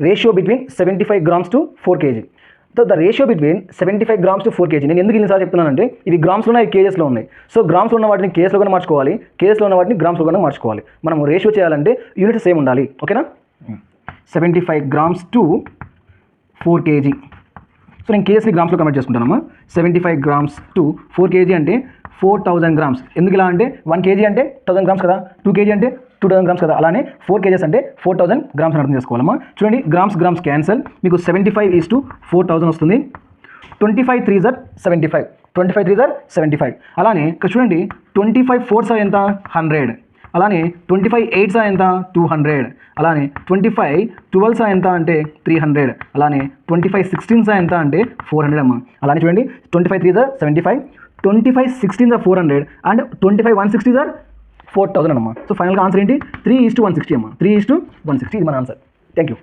Ratio between 75 grams to 4 kg. So the ratio between 75 grams to 4 kg. నేను ఎందుకు ఇన్నిసార్లు చెప్తున్నానంటే ఇవి గ్రామ్స్లో ఉన్నాయి, కేజెస్లో ఉన్నాయి. సో గ్రామ్స్లో ఉన్న వాటిని కేజెస్లో కూడా మార్చుకోవాలి, కేజెస్లో ఉన్న వాటిని గ్రామ్స్లో కూడా మార్చుకోవాలి. మనం రేషియో చేయాలంటే యూనిట్ సేమ్ ఉండాలి. ఓకేనా? 75 grams to 4 kg. సో నేను కేజెస్ని గ్రామ్స్లో కన్వర్ట్ చేసుకుంటానమ్మా. 75 grams to 4 kg అంటే 4000 grams. ఎందుకు ఇలా అంటే 1 kg అంటే 1000 grams కదా, 2 kg అంటే 2000 grams కదా, అలానే 4 kgs అంటే 4000 grams అని అర్థం చేసుకోవాలమ్మా. చూడండి, గ్రామ్స్ క్యాన్సల్, మీకు 75:4000 వస్తుంది. 25 3s are 75, 25 3s are 75. అలానే ఇక్కడ చూడండి, 25 4s are ఎంత? 100. అలానే 25 8s are ఎంత? 200. అలానే 25 12s are ఎంత అంటే 300. అలానే 25 16s are ఎంత అంటే 400 అమ్మా. అలానే చూడండి, 25 3s are 75, 25 16s are 400 and 25 160s are 4000 అమ్మా. సో ఫైనల్గా ఆన్సర్ ఏంటి? 3:160 అమ్మా. 3:160 ఇది మన ఆన్సర్. Thank you.